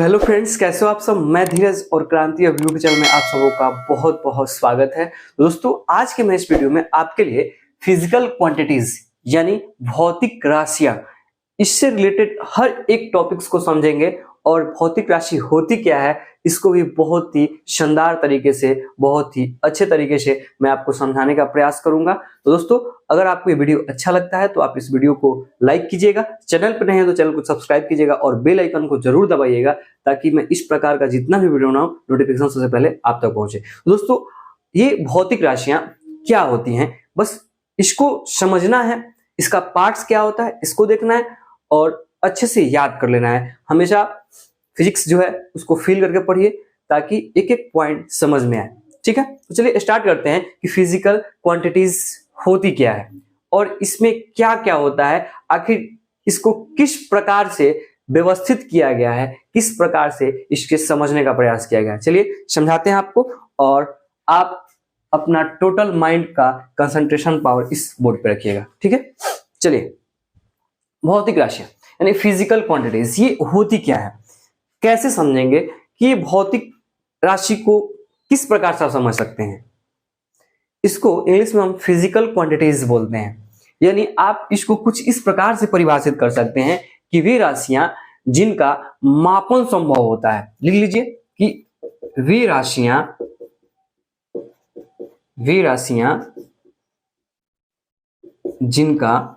तो hello friends, कैसे हो आप सब। मैं धीरज और क्रांति यूट्यूब चैनल में आप सबों का बहुत बहुत स्वागत है। दोस्तों, आज के मैं इस वीडियो में आपके लिए फिजिकल क्वांटिटीज यानी भौतिक राशियां, इससे रिलेटेड हर एक टॉपिक्स को समझेंगे और भौतिक राशि होती क्या है इसको भी बहुत ही शानदार तरीके से, बहुत ही अच्छे तरीके से मैं आपको समझाने का प्रयास करूंगा। तो दोस्तों, अगर आपको ये वीडियो अच्छा लगता है तो आप इस वीडियो को लाइक कीजिएगा, चैनल पर नए हैं तो चैनल को सब्सक्राइब कीजिएगा और बेल आइकन को जरूर दबाइएगा ताकि मैं इस प्रकार का जितना भी वीडियो बनाऊं नोटिफिकेशन सबसे पहले आप तक पहुंचे। दोस्तों, ये भौतिक राशियां क्या होती हैं, बस इसको समझना है, इसका पार्ट्स क्या होता है इसको देखना है और अच्छे से याद कर लेना है। हमेशा फिजिक्स जो है उसको फील करके पढ़िए ताकि एक एक पॉइंट समझ में आए। ठीक है, तो चलिए स्टार्ट करते हैं कि फिजिकल क्वांटिटीज होती क्या है और इसमें क्या क्या होता है, आखिर इसको किस प्रकार से व्यवस्थित किया गया है, किस प्रकार से इसके समझने का प्रयास किया गया है। चलिए समझाते हैं आपको और आप अपना टोटल माइंड का कंसंट्रेशन पावर इस बोर्ड पे रखिएगा। ठीक है, चलिए भौतिक राशियां यानी फिजिकल क्वांटिटीज ये होती क्या है, कैसे समझेंगे कि ये भौतिक राशि को किस प्रकार से आप समझ सकते हैं। इसको इंग्लिश में हम फिजिकल क्वांटिटीज बोलते हैं, यानी आप इसको कुछ इस प्रकार से परिभाषित कर सकते हैं कि वे राशियां जिनका मापन संभव होता है। लिख लीजिए कि वे राशियां जिनका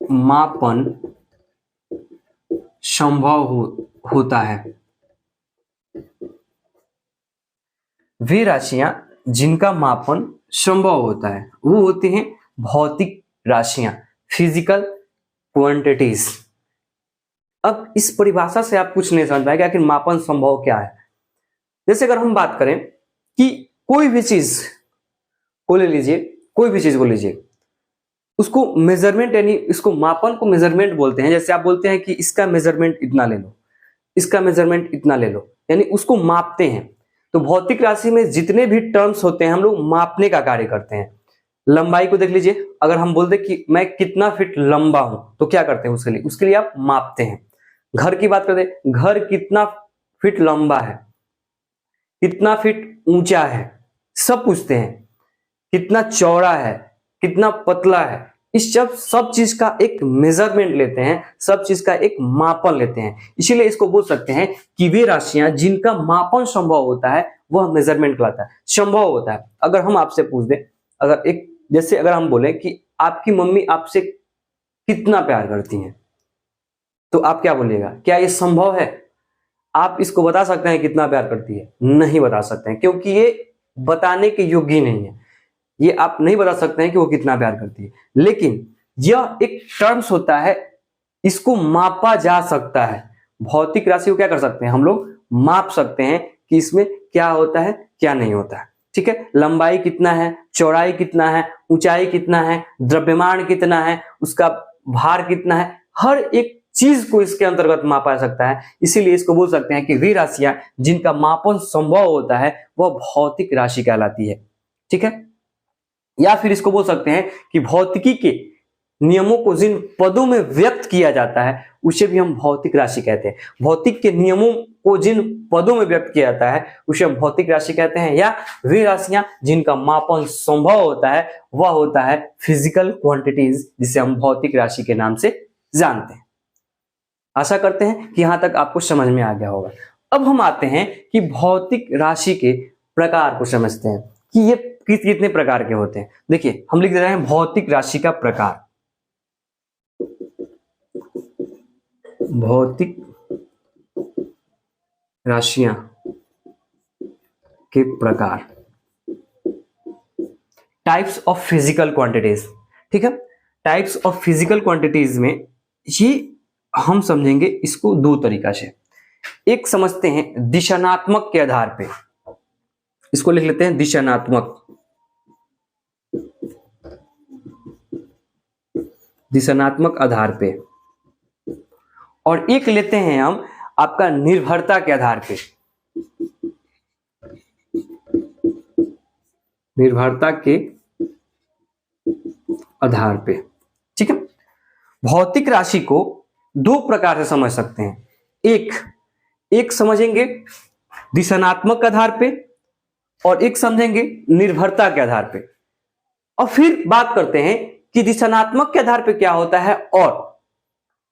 मापन संभव होता है, वे राशियां जिनका मापन संभव होता है वो होती हैं भौतिक राशियां, फिजिकल क्वांटिटीज। अब इस परिभाषा से आप कुछ नहीं समझ पाएंगे आखिर मापन संभव क्या है। जैसे अगर हम बात करें कि कोई भी चीज को ले लीजिए, कोई भी चीज को लीजिए, उसको मेजरमेंट यानी इसको मापन को मेजरमेंट बोलते हैं। जैसे आप बोलते हैं कि इसका मेजरमेंट इतना ले लो, इसका मेजरमेंट इतना ले लो, यानी उसको मापते हैं। तो भौतिक राशि में जितने भी टर्म्स होते हैं हम लोग मापने का कार्य करते हैं। लंबाई को देख लीजिए, अगर हम बोलते कि मैं कितना फीट लंबा हूं तो क्या करते हैं उसके लिए आप मापते हैं। घर की बात करते हैं, घर कितना फीट लंबा है, कितना फीट ऊंचा है, सब पूछते हैं, कितना चौड़ा है, कितना पतला है। इस सब चीज का एक मेजरमेंट लेते हैं, सब चीज का एक मापन लेते हैं। इसीलिए इसको बोल सकते हैं कि वे राशियां जिनका मापन संभव होता है वह मेजरमेंट कहलाता है, संभव होता है। अगर हम आपसे पूछ दें, अगर हम बोले कि आपकी मम्मी आपसे कितना प्यार करती हैं तो आप क्या बोलिएगा, क्या ये संभव है? आप इसको बता सकते हैं कितना प्यार करती है? नहीं बता सकते हैं, क्योंकि ये बताने के योग्य नहीं है। ये आप नहीं बता सकते हैं कि वो कितना प्यार करती है, लेकिन यह एक टर्म्स होता है, इसको मापा जा सकता है। भौतिक राशि को क्या कर सकते हैं हम लोग, माप सकते हैं कि इसमें क्या होता है क्या नहीं होता है। ठीक है, लंबाई कितना है, चौड़ाई कितना है, ऊंचाई कितना है, द्रव्यमान कितना है, उसका भार कितना है, हर एक चीज को इसके अंतर्गत मापा जा सकता है। इसीलिए इसको बोल सकते हैं कि वे राशियां जिनका मापन संभव होता है वह भौतिक राशि कहलाती है। ठीक है, या फिर इसको बोल सकते हैं कि भौतिकी के नियमों को जिन पदों में व्यक्त किया जाता है उसे भी हम भौतिक राशि कहते हैं। भौतिक के नियमों को जिन पदों में व्यक्त किया जाता है उसे हम भौतिक राशि कहते हैं, या वे राशियां जिनका मापन संभव होता है वह होता है फिजिकल क्वांटिटीज, जिसे हम भौतिक राशि के नाम से जानते हैं। आशा करते हैं कि यहां तक आपको समझ में आ गया होगा। अब हम आते हैं कि भौतिक राशि के प्रकार को समझते हैं कि ये कितने प्रकार के होते हैं। देखिए, हम लिख दे रहे हैं भौतिक राशि का प्रकार। भौतिक राशियां के प्रकार, टाइप्स ऑफ फिजिकल क्वांटिटीज। ठीक है, टाइप्स ऑफ फिजिकल क्वांटिटीज में ये हम समझेंगे इसको दो तरीका से। एक समझते हैं दिशानात्मक के आधार पे, इसको लिख लेते हैं दिशानात्मक, दिशानात्मक आधार पे। और एक लेते हैं हम आपका निर्भरता के आधार पे, निर्भरता के आधार पे। ठीक है, भौतिक राशि को दो प्रकार से समझ सकते हैं। एक एक समझेंगे दिशानात्मक के आधार पे और एक समझेंगे निर्भरता के आधार पे, और फिर बात करते हैं कि दिशानात्मक के आधार पे क्या होता है और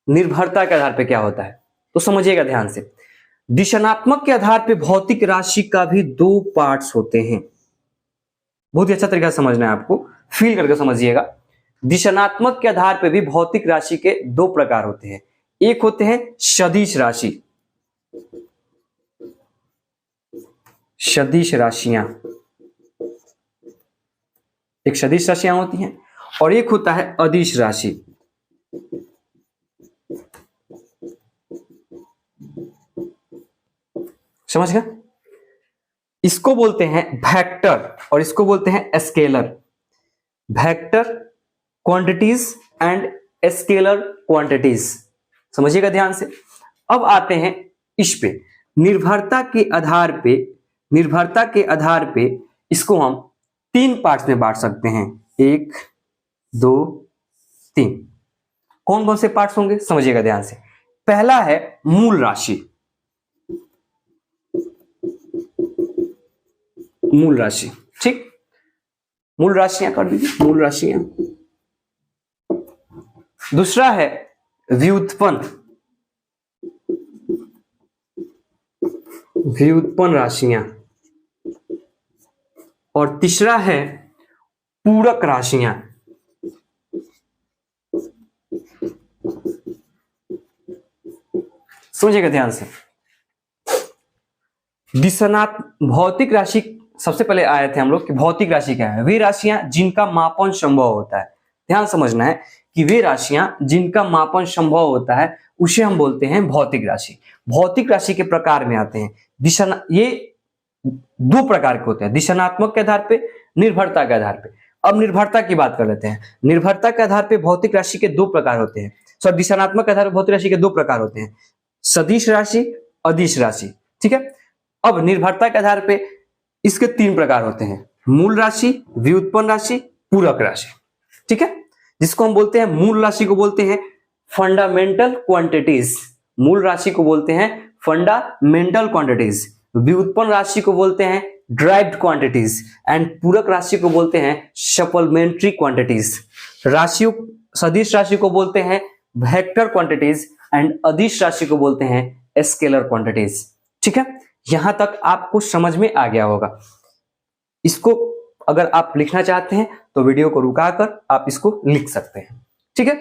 निर्भरता के आधार पे क्या होता है। तो समझिएगा ध्यान से, दिशानात्मक के आधार पे भौतिक राशि का भी दो पार्ट्स होते हैं। बहुत ही अच्छा तरीका से समझना है आपको, फील करके समझिएगा। दिशानात्मक के आधार पे भी भौतिक राशि के दो प्रकार होते हैं। एक होते हैं सदिश राशि, सदिश राशियां, एक सदिश राशियां होती हैं, और एक होता है अदिश राशि। समझ गया? इसको बोलते हैं वेक्टर और इसको बोलते हैं scalar. Vector quantities and scalar quantities, समझिएगा ध्यान से। अब आते हैं इस पे, निर्भरता के आधार पे, निर्भरता के आधार पे इसको हम तीन पार्ट्स में बांट सकते हैं, एक दो तीन। कौन कौन से पार्ट्स होंगे समझिएगा ध्यान से। पहला है मूल राशि, मूल राशि, ठीक, मूल राशियां कर दीजिए, मूल राशियां। दूसरा है व्युत्पन्न, व्युत्पन्न राशियां, और तीसरा है पूरक राशियां। समझिएगा ध्यान से। भौतिक राशि सबसे पहले आए थे हम लोग कि भौतिक राशि क्या है, वे राशियां जिनका मापन संभव होता है। ध्यान समझना है कि वे राशियां जिनका मापन संभव होता है उसे हम बोलते हैं भौतिक राशि। भौतिक राशि के प्रकार में आते हैं ये दो प्रकार के होते हैं, दिशानात्मक के आधार पे, निर्भरता के आधार पे। अब निर्भरता की बात कर लेते हैं। निर्भरता के आधार पे भौतिक राशि के दो प्रकार होते हैं, सॉरी दिशानात्मक के आधार पर भौतिक राशि के दो प्रकार होते हैं, सदिश राशि, अदिश राशि, ठीक है। अब निर्भरता के आधार पे इसके तीन प्रकार होते हैं, मूल राशि, व्युत्पन्न राशि, पूरक राशि, ठीक है। जिसको हम बोलते हैं, मूल राशि को बोलते हैं फंडामेंटल क्वांटिटीज, मूल राशि को बोलते हैं फंडामेंटल क्वांटिटीज, व्युत्पन्न राशि को बोलते हैं ड्राइव्ड क्वांटिटीज, एंड पूरक राशि को बोलते हैं सप्लीमेंट्री क्वांटिटीज। राशियों, सदिश राशि को बोलते हैं वेक्टर क्वांटिटीज एंड अदिश राशि को बोलते हैं स्केलर क्वांटिटीज, ठीक है। यहां तक आपको समझ में आ गया होगा। इसको अगर आप लिखना चाहते हैं तो वीडियो को रुकाकर आप इसको लिख सकते हैं, ठीक है।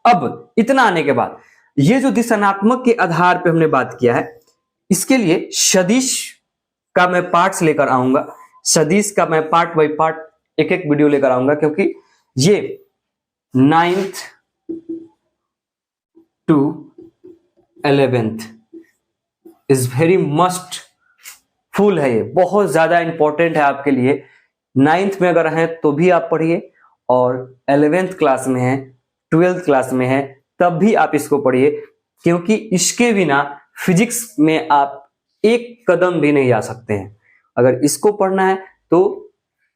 अब इतना आने के बाद ये जो दिशानात्मक के आधार पे हमने बात किया है, इसके लिए सदिश का मैं पार्ट्स लेकर आऊंगा, सदिश का मैं पार्ट बाय पार्ट एक एक वीडियो लेकर आऊंगा, क्योंकि ये 9th to 11th is very must full है, ये बहुत ज्यादा इंपॉर्टेंट है आपके लिए। 9th में अगर हैं तो भी आप पढ़िए, और 11th क्लास में है, 12th क्लास में है, तब भी आप इसको पढ़िए, क्योंकि इसके बिना फिजिक्स में आप एक कदम भी नहीं आ सकते हैं। अगर इसको पढ़ना है तो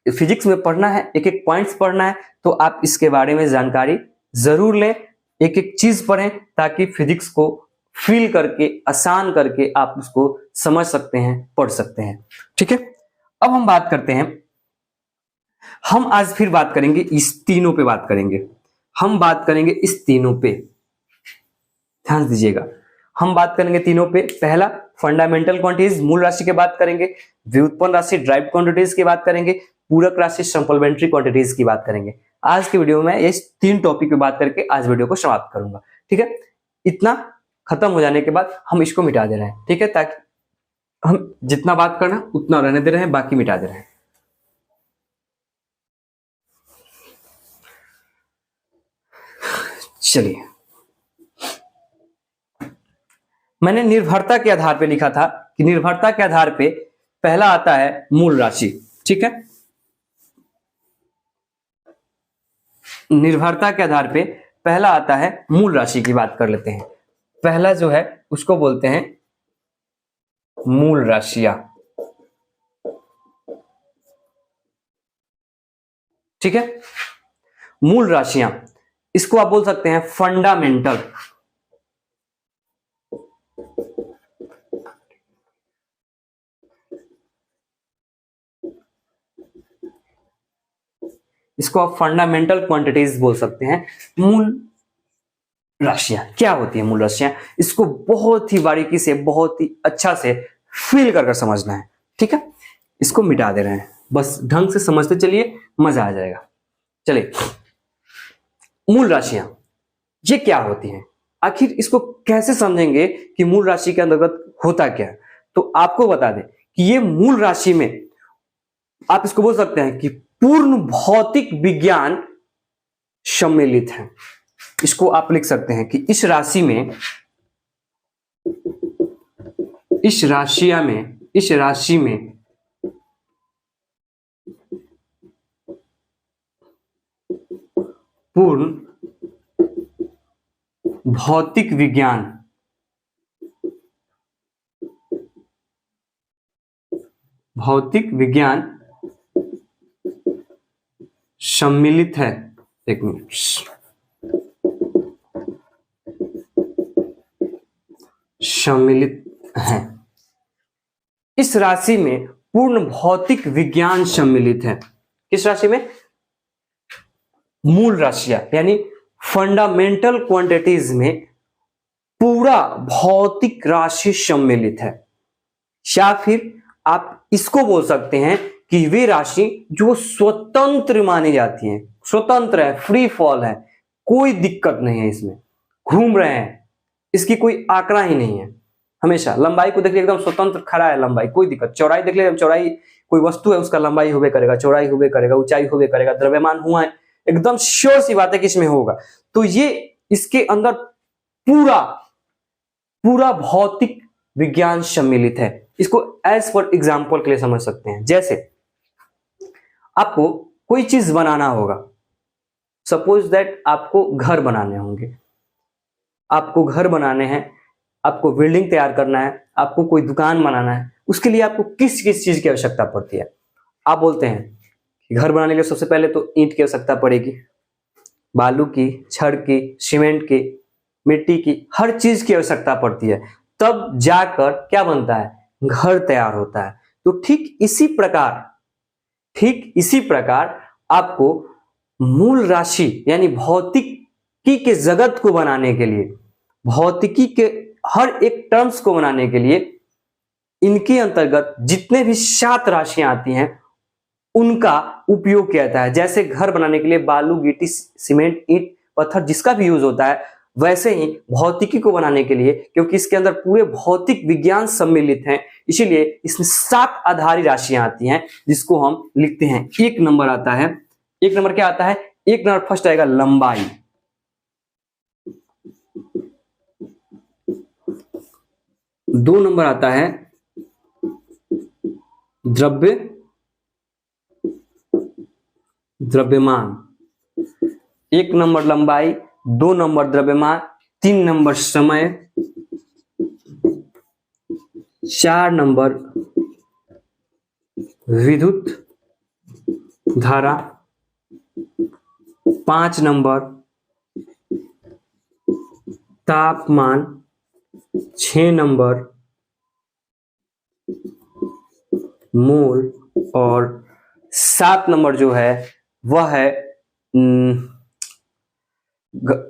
फिजिक्स में पढ़ना है, एक एक पॉइंट्स पढ़ना है, तो आप इसके बारे में जानकारी जरूर लें, एक एक चीज पढ़ें, ताकि फिजिक्स को फील करके, आसान करके आप उसको समझ सकते हैं, पढ़ सकते हैं, ठीक है। अब हम बात करते हैं, हम आज फिर बात करेंगे इस तीनों पे बात करेंगे, हम बात करेंगे इस तीनों पे, ध्यान दीजिएगा। हम बात करेंगे तीनों पे। पहला फंडामेंटल क्वांटिटीज, मूल राशि की बात करेंगे, व्युत्पन्न राशि ड्राइव्ड क्वांटिटीज की बात करेंगे, पूरक राशि सप्लीमेंट्री क्वांटिटीज की बात करेंगे। आज के वीडियो में इस तीन टॉपिक पे बात करके आज वीडियो को समाप्त करूंगा, ठीक है। इतना खत्म हो जाने के बाद हम इसको मिटा दे रहे हैं, ठीक है, ताकि हम जितना बात करना उतना रहने दे रहे हैं, बाकी मिटा दे रहे हैं। चलिए, मैंने निर्भरता के आधार पे लिखा था कि निर्भरता के आधार पे पहला आता है मूल राशि, ठीक है। निर्भरता के आधार पे पहला आता है मूल राशि की बात कर लेते हैं। पहला जो है उसको बोलते हैं मूल राशियां, ठीक है। मूल राशियां, इसको आप बोल सकते हैं फंडामेंटल, इसको आप फंडामेंटल क्वांटिटीज बोल सकते हैं। मूल राशियां क्या होती है? मूल राशियां, इसको बहुत ही बारीकी से, बहुत ही अच्छा से फील कर समझना है, ठीक है। इसको मिटा दे रहे हैं, बस ढंग से समझते चलिए, मजा आ जाएगा। चलिए, मूल राशियां ये क्या होती हैं, आखिर इसको कैसे समझेंगे कि मूल राशि के अंतर्गत होता क्या है? तो आपको बता दें कि ये मूल राशि में आप इसको बोल सकते हैं कि पूर्ण भौतिक विज्ञान सम्मिलित है। इसको आप लिख सकते हैं कि इस राशि में, इस राशि में पूर्ण भौतिक विज्ञान सम्मिलित है। एक मिनट, सम्मिलित है। इस राशि में पूर्ण भौतिक विज्ञान सम्मिलित है। किस राशि में? मूल राशियां यानी फंडामेंटल क्वांटिटीज में पूरा भौतिक राशि सम्मिलित है। या फिर आप इसको बोल सकते हैं कि वे राशि जो स्वतंत्र मानी जाती हैं, स्वतंत्र है, फ्री फॉल है, कोई दिक्कत नहीं है, इसमें घूम रहे हैं, इसकी कोई आंकड़ा ही नहीं है। हमेशा लंबाई को देख लिया एकदम स्वतंत्र खड़ा है, लंबाई कोई दिक्कत। चौड़ाई देख लिया, चौड़ाई कोई वस्तु है उसका लंबाई होबे करेगा, चौड़ाई होबे करेगा, ऊंचाई होबे करेगा, द्रव्यमान हुआ है, एकदम श्योर सी बात है कि इसमें होगा। तो ये इसके अंदर पूरा पूरा भौतिक विज्ञान सम्मिलित है। इसको एज फॉर एग्जाम्पल के लिए समझ सकते हैं। जैसे आपको कोई चीज बनाना होगा, सपोज दैट आपको घर बनाने होंगे, आपको घर बनाने हैं, आपको बिल्डिंग तैयार करना है, आपको कोई दुकान बनाना है, उसके लिए आपको किस किस चीज की आवश्यकता पड़ती है? आप बोलते हैं कि घर बनाने के लिए सबसे पहले तो ईंट की आवश्यकता पड़ेगी, बालू की, छड़ की, सीमेंट की, मिट्टी की, हर चीज की आवश्यकता पड़ती है, तब जाकर क्या बनता है? घर तैयार होता है। तो ठीक इसी प्रकार आपको मूल राशि यानी भौतिकी के जगत को बनाने के लिए, भौतिकी के हर एक टर्म्स को बनाने के लिए, इनके अंतर्गत जितने भी 7 राशियां आती हैं उनका उपयोग किया जाता है। जैसे घर बनाने के लिए बालू, गिट्टी, सीमेंट, ईंट, पत्थर जिसका भी यूज होता है, वैसे ही भौतिकी को बनाने के लिए, क्योंकि इसके अंदर पूरे भौतिक विज्ञान सम्मिलित हैं, इसीलिए इसमें 7 आधारी राशियां आती हैं जिसको हम लिखते हैं। एक नंबर आता है, एक नंबर क्या आता है? एक नंबर फर्स्ट आएगा लंबाई, दो नंबर आता है द्रव्यमान, एक नंबर लंबाई, 2 नंबर द्रव्यमान, 3 नंबर समय, 4 नंबर विद्युत धारा, 5 नंबर तापमान, 6 नंबर मोल और 7 नंबर जो है वह है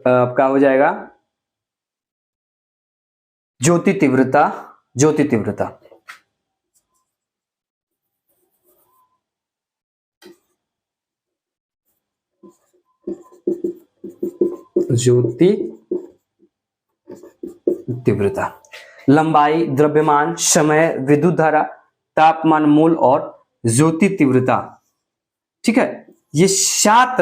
आपका हो जाएगा ज्योति तीव्रता। ज्योति तीव्रता लंबाई, द्रव्यमान, समय, विद्युत धारा, तापमान, मोल और ज्योति तीव्रता। ठीक है, ये 7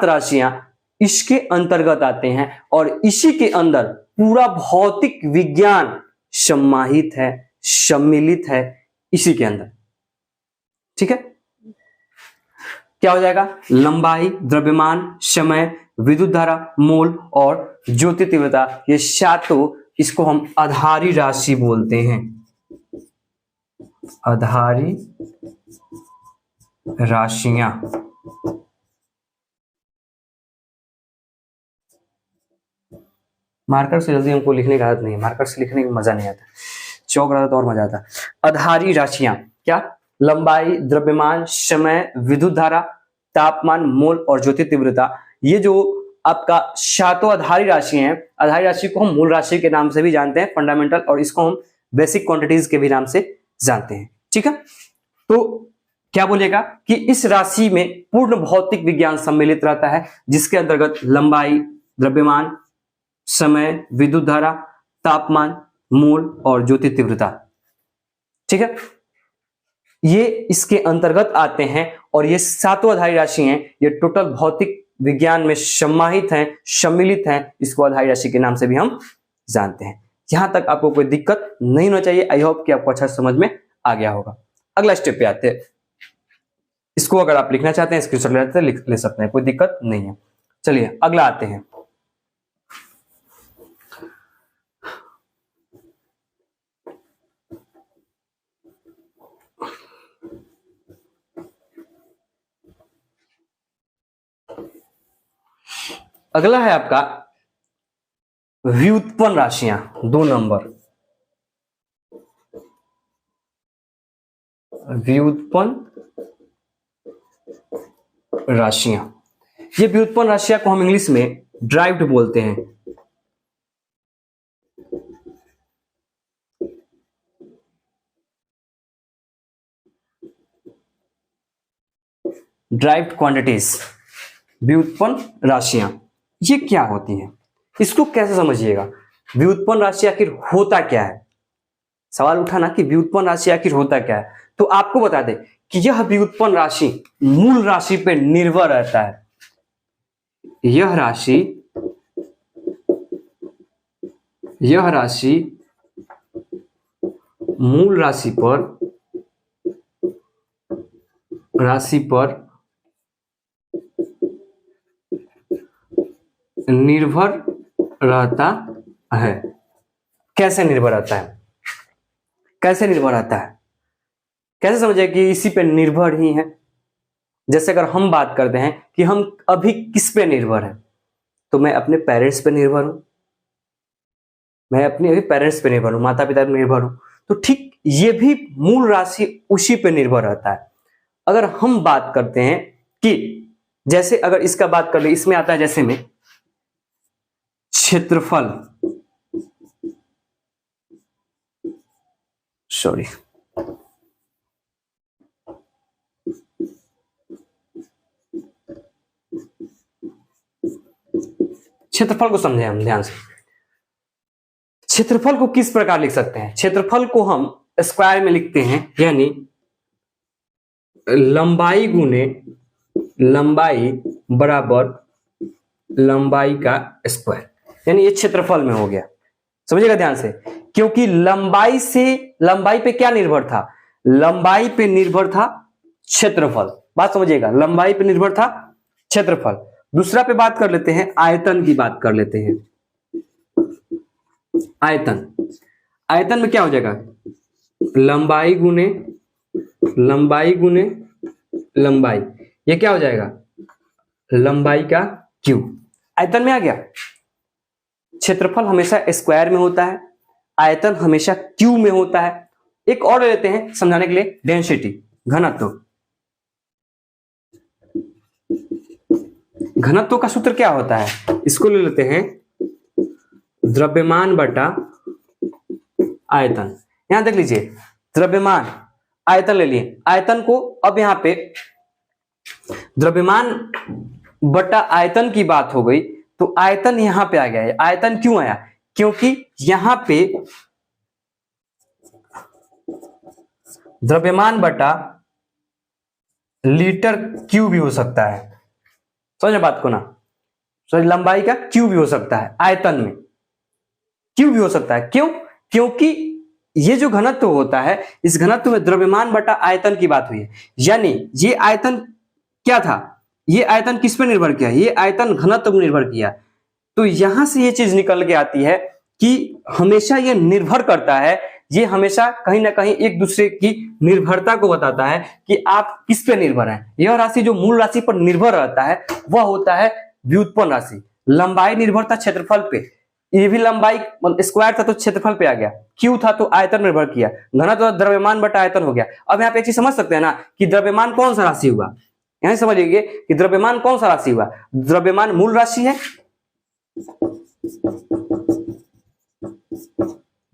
राशियां इसके अंतर्गत आते हैं और इसी के अंदर पूरा भौतिक विज्ञान समाहित है, सम्मिलित है इसी के अंदर। ठीक है, क्या हो जाएगा? लंबाई, द्रव्यमान, समय, विद्युत धारा, मोल और ज्योति तीव्रता, ये 7 इसको हम आधारी राशि बोलते हैं। आधारी राशियां। मार्कर से जल्दी हमको लिखने का आदत नहीं है, मार्कर से लिखने में मजा नहीं आता, चौक रहा तो और मजा आता। आधारी राशियां क्या? लंबाई, द्रव्यमान, समय, विद्युत धारा, तापमान, मोल और ज्योति तीव्रता, ये जो आपका सातों आधारी राशि हैं, आधारी राशि को हम मूल राशि के नाम से भी जानते हैं, फंडामेंटल, और इसको हम बेसिक क्वांटिटीज के भी नाम से जानते हैं। ठीक है, तो क्या बोलेगा कि इस राशि में पूर्ण भौतिक विज्ञान सम्मिलित रहता है, जिसके अंतर्गत लंबाई, द्रव्यमान, समय, विद्युत धारा, तापमान, मोल और ज्योति तीव्रता, ठीक है, ये इसके अंतर्गत आते हैं। और ये सातों आधारी राशि हैं, ये टोटल भौतिक विज्ञान में समाहित हैं, सम्मिलित हैं, इसको आधारी राशि के नाम से भी हम जानते हैं। यहां तक आपको कोई दिक्कत नहीं होना चाहिए। आई होप कि आपको अच्छा समझ में आ गया होगा। अगला स्टेप पे आते हैं। इसको अगर आप लिखना चाहते हैं स्क्रीनशॉट लेते हैं, लिख ले सकते हैं, कोई दिक्कत नहीं है। चलिए अगला आते हैं। अगला है आपका व्युत्पन्न राशियां, 2 नंबर। व्युत्पन्न राशियां, ये व्युत्पन्न राशियां को हम इंग्लिश में ड्राइव्ड बोलते हैं। ड्राइव्ड क्वांटिटीज, व्युत्पन्न राशियां, ये क्या होती हैं, इसको कैसे समझिएगा। व्युत्पन्न राशि आखिर होता क्या है, सवाल उठा ना कि व्युत्पन्न राशि आखिर होता क्या है। तो आपको बता दें कि यह व्युत्पन्न राशि मूल राशि पर निर्भर रहता है। यह राशि मूल राशि पर निर्भर रहता है। कैसे निर्भर रहता है, कैसे निर्भर रहता है, कैसे समझे कि इसी पे निर्भर ही है। जैसे अगर हम बात करते हैं कि हम अभी किस पे निर्भर हैं, तो मैं अपने पेरेंट्स पे निर्भर हूं, मैं अपने अभी पेरेंट्स पे निर्भर हूं, माता पिता पे निर्भर हूं। तो ठीक ये भी मूल राशि उसी पे निर्भर रहता है। अगर हम बात करते हैं कि जैसे अगर इसका बात कर ले, इसमें आता है जैसे में क्षेत्रफल, सॉरी क्षेत्रफल को समझे हम ध्यान से। क्षेत्रफल को किस प्रकार लिख सकते हैं, क्षेत्रफल को हम स्क्वायर में लिखते हैं, यानी लंबाई गुने लंबाई बराबर लंबाई का स्क्वायर, यानी ये क्षेत्रफल में हो गया। समझिएगा ध्यान से, क्योंकि लंबाई पे क्या निर्भर था, लंबाई पे निर्भर था क्षेत्रफल। बात समझिएगा, लंबाई पे निर्भर था क्षेत्रफल। दूसरा पे बात कर लेते हैं, आयतन की बात कर लेते हैं। आयतन में क्या हो जाएगा, लंबाई गुने लंबाई, ये क्या हो जाएगा, लंबाई का क्यूब। आयतन में आ गया। क्षेत्रफल हमेशा स्क्वायर में होता है, आयतन हमेशा क्यूब में होता है। एक और ले लेते हैं समझाने के लिए, डेंसिटी, घनत्व। घनत्व का सूत्र क्या होता है, इसको ले लेते हैं द्रव्यमान बटा आयतन। यहां देख लीजिए, द्रव्यमान, आयतन ले लिए। आयतन को अब यहां पे द्रव्यमान बटा आयतन की बात हो गई, तो आयतन यहां पे आ गया है। आयतन क्यों आया, क्योंकि यहां पे द्रव्यमान बटा लीटर क्यूब भी हो सकता है। समझे बात को ना, सॉरी, लंबाई का क्यूब भी हो सकता है, आयतन में क्यूब भी हो सकता है। क्यों, क्योंकि ये जो घनत्व होता है, इस घनत्व में द्रव्यमान बटा आयतन की बात हुई है। यानी ये आयतन क्या था, ये आयतन किस पर निर्भर किया, ये आयतन घनत्व पर निर्भर किया। तो यहां से ये चीज निकल के आती है कि हमेशा ये निर्भर करता है, ये हमेशा कहीं ना कहीं एक दूसरे की निर्भरता को बताता है कि आप किस पे निर्भर हैं। यह राशि जो मूल राशि पर निर्भर रहता है वह होता है व्युत्पन्न राशि। लंबाई निर्भर था क्षेत्रफल पे, ये भी लंबाई स्क्वायर था तो क्षेत्रफल पे आ गया, क्यू था तो आयतन निर्भर किया, घनत्व द्रव्यमान बटा आयतन हो गया। अब यहाँ पे एक चीज समझ सकते हैं ना कि द्रव्यमान कौन सा राशि हुआ, यहां समझ लीजिए कि द्रव्यमान कौन सा राशि हुआ, द्रव्यमान मूल राशि है,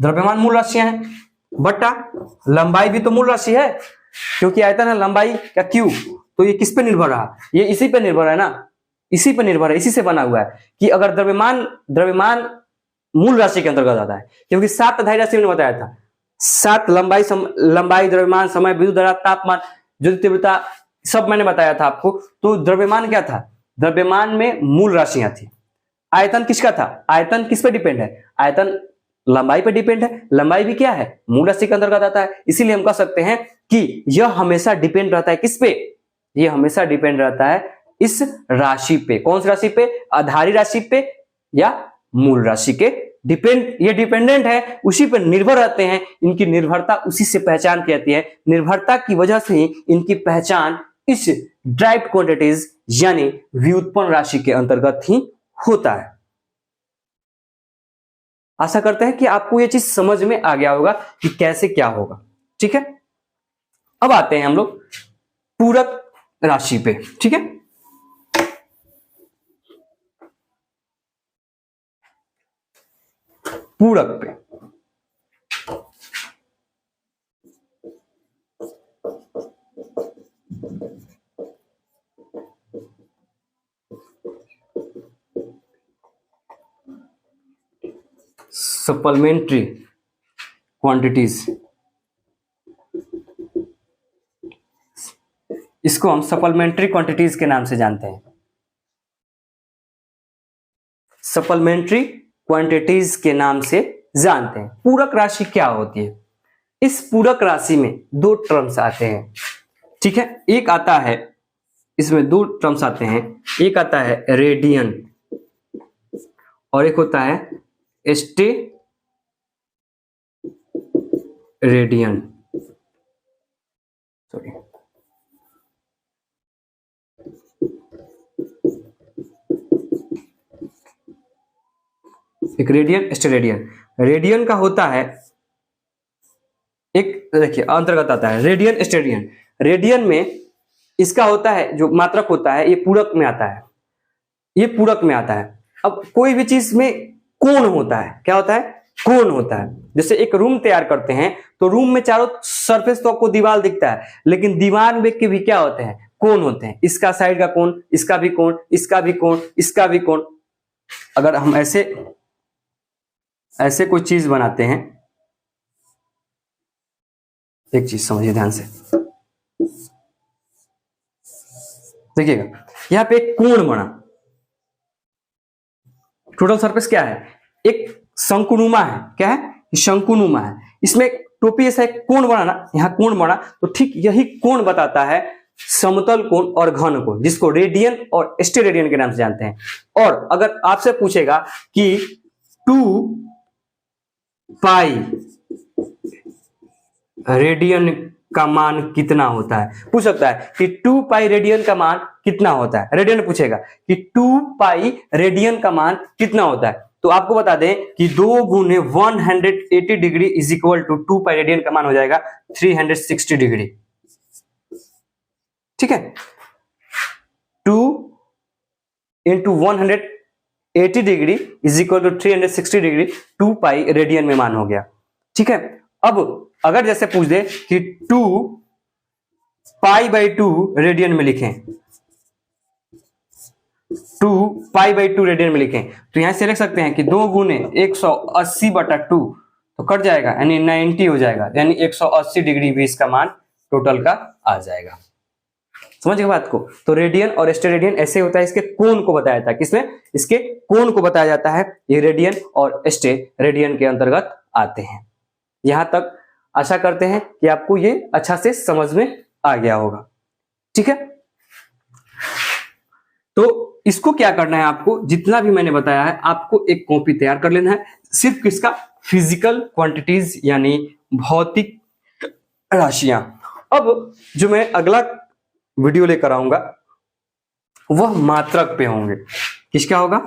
द्रव्यमान मूल राशियां हैं, बटा लंबाई भी तो मूल राशि है, क्योंकि आयतन है लंबाई का क्यू, तो ये किस पे निर्भर रहा, ये इसी पे निर्भर है ना, इसी पे निर्भर है, इसी से बना हुआ है कि अगर द्रव्यमान मूल राशि के अंतर्गत आता है, क्योंकि 7 अधाई राशि में बताया था, 7 लंबाई द्रव्यमान समय विद्युत धारा तापमान ज्योति तीव्रता सब मैंने बताया था आपको। तो द्रव्यमान क्या था, द्रव्यमान में मूल राशियां थी। आयतन किसका था, आयतन किस पे डिपेंड है, आयतन लंबाई पे डिपेंड है, लंबाई भी क्या है मूल राशि के अंतर्गत आता है, इसीलिए हम कह सकते हैं कि यह हमेशा डिपेंड रहता है किस पे, यह हमेशा डिपेंड रहता है इस राशि पे, कौन सी राशि पे, आधारी राशि पे या मूल राशि के ये डिपेंडेंट है, उसी पर निर्भर रहते हैं, इनकी निर्भरता उसी से पहचान की जाती है, निर्भरता की वजह से ही इनकी पहचान इस ड्राइव्ड क्वांटिटीज यानी व्युत्पन्न राशि के अंतर्गत ही होता है। आशा करते हैं कि आपको यह चीज समझ में आ गया होगा कि कैसे क्या होगा। ठीक है, अब आते हैं हम लोग पूरक राशि पे। ठीक है, पूरक पे सप्लीमेंट्री क्वांटिटीज, इसको हम सप्लीमेंट्री क्वांटिटीज के नाम से जानते हैं, सप्लीमेंट्री क्वांटिटीज के नाम से जानते हैं। पूरक राशि क्या होती है, इस पूरक राशि में 2 टर्म्स आते हैं। ठीक है, एक आता है, इसमें 2 टर्म्स आते हैं, एक आता है रेडियन और एक होता है स्टे रेडियन, सॉरी, एक रेडियन स्टेरेडियन। रेडियन का होता है एक, देखिए अंतर्गत आता है रेडियन स्टेरेडियन। रेडियन में इसका होता है जो मात्रक होता है, ये पूरक में आता है, ये पूरक में आता है। अब कोई भी चीज में कोण होता है, क्या होता है, कोण होता है। जैसे एक रूम तैयार करते हैं तो रूम में चारों सरफेस तो आपको दीवार दिखता है, लेकिन दीवार में के भी क्या होते हैं, कोण होते हैं, इसका साइड का कोण, इसका भी कोण, इसका भी कोण, इसका भी कोण। अगर हम ऐसे कोई चीज बनाते हैं, एक चीज समझिए ध्यान से, देखिएगा यहां पे एक कोण बना, टोटल सरफेस क्या है, एक शंकुनुमा है, क्या है, शंकुनुमा है, इसमें टोपी ऐसा एक कोण बना ना, यहां कोण बना, तो ठीक यही कोण बताता है समतल कोण और घन कोण, जिसको रेडियन और स्टेरेडियन के नाम से जानते हैं। और अगर आपसे पूछेगा कि 2 पाई रेडियन का मान कितना होता है, पूछ सकता है कि 2 पाई रेडियन का मान कितना होता है, रेडियन पूछेगा कि 2 पाई रेडियन का मान कितना होता है, तो आपको बता दें कि 2 गुने 180 degree is equal to 2 pi radian का मान हो जाएगा 360 डिग्री। ठीक है, 2 into 180 degree is equal to 360 degree, 2 pi radian में मान हो गया। ठीक है, अब अगर जैसे पूछ दे कि 2 पाई बाई 2 रेडियन में लिखें, 2 पाई बाई 2 रेडियन में लिखें, तो यहां से लिख सकते हैं कि 2 गुने 180 बटा 2 तो कट जाएगा, यानी 90 हो जाएगा, यानी 180 डिग्री भी इसका मान टोटल का आ जाएगा। समझ गए बात को। तो रेडियन और स्टेरेडियन ऐसे होता है, इसके कोण को बताया था, किसमें, इसके कोण को बताया जाता है, ये रेडियन और स्टेरेडियन के अंतर्गत आते हैं। यहां तक आशा करते हैं कि आपको ये अच्छा से समझ में आ गया होगा। ठीक है, तो इसको क्या करना है, आपको जितना भी मैंने बताया है आपको एक कॉपी तैयार कर लेना है, सिर्फ किसका, फिजिकल क्वांटिटीज यानी भौतिक राशियां। अब जो मैं अगला वीडियो लेकर आऊंगा वह मात्रक पे होंगे। किसका होगा,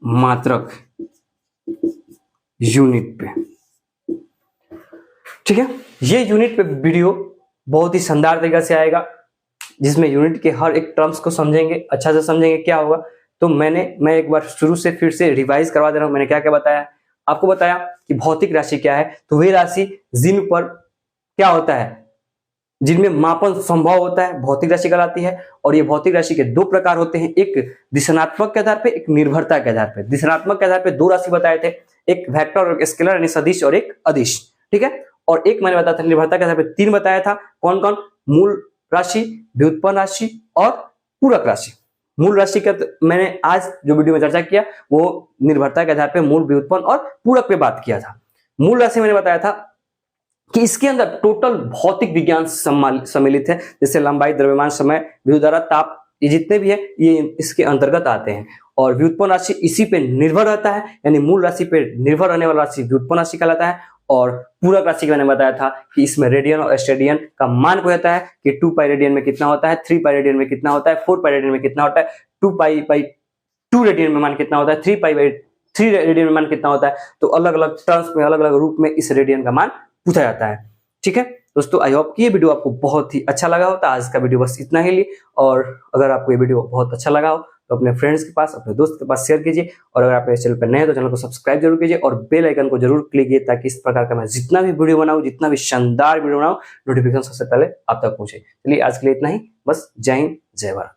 मात्रक, यूनिट पे। ठीक है, ये यूनिट पे वीडियो बहुत ही शानदार तरीके से आएगा, जिसमें यूनिट के हर एक टर्म्स को समझेंगे, अच्छा से समझेंगे क्या होगा। तो मैं एक बार शुरू से फिर से रिवाइज करवा दे रहा हूँ। मैंने क्या क्या बताया, आपको बताया कि भौतिक राशि क्या है, तो वही राशि जिन पर क्या होता है, जिनमें मापन संभव होता है, भौतिक राशि कहलाती है। और ये भौतिक राशि के दो प्रकार होते हैं, एक दिशात्मक के आधार पे, एक निर्भरता के आधार पे। दिशात्मक के आधार पे दो राशि बताए थे, एक वेक्टर और एक स्केलर यानी सदिश और एक अदिश, ठीक है। और एक मैंने बताया था निर्भरता के आधार पे तीन बताया था, कौन कौन, मूल राशि, व्युत्पन्न राशि और पूरक राशि। मूल राशि का मैंने आज जो वीडियो में चर्चा किया वो निर्भरता के आधार पे मूल, व्युत्पन्न और पूरक पे बात किया था। मूल राशि मैंने बताया था कि इसके अंदर टोटल भौतिक विज्ञान सम्मिलित है, जैसे लंबाई, द्रव्यमान, समय, विद्युत धारा, ताप, ये जितने भी है ये इसके अंतर्गत आते हैं। और व्युत्पन्न राशि इसी पे निर्भर रहता है, यानी मूल राशि पे निर्भर रहने वाला राशि व्युत्पन्न राशि कहलाता है। और पूरक राशि का मैंने बताया था कि इसमें रेडियन और स्टेडियन का मान को होता है कि 2 पाई रेडियन में कितना होता है, 3 पाई रेडियन में कितना होता है, 4 पाई रेडियन में कितना होता है, 2 पाई बाई 2 रेडियन में मान कितना होता है, 3 पाई बाई 3 रेडियन में मान कितना होता है। तो अलग अलग टर्म्स में, अलग अलग रूप में इस रेडियन का मान पूछा जाता है, ठीक है दोस्तों। आई होप कि ये वीडियो आपको बहुत ही अच्छा लगा हो। तो आज का वीडियो बस इतना ही लिए, और अगर आपको ये वीडियो बहुत अच्छा लगा हो तो अपने फ्रेंड्स के पास, अपने दोस्त के पास शेयर कीजिए। और अगर आप मेरे चैनल पर नए हैं तो चैनल को सब्सक्राइब जरूर कीजिए और बेल आइकन को जरूर क्लिक कीजिए, ताकि इस प्रकार का मैं जितना भी वीडियो बनाऊं, जितना भी शानदार वीडियो बनाऊं, नोटिफिकेशन सबसे पहले आप तक पहुंचे। चलिए आज के लिए इतना ही, बस जय हिंद, जय भारत।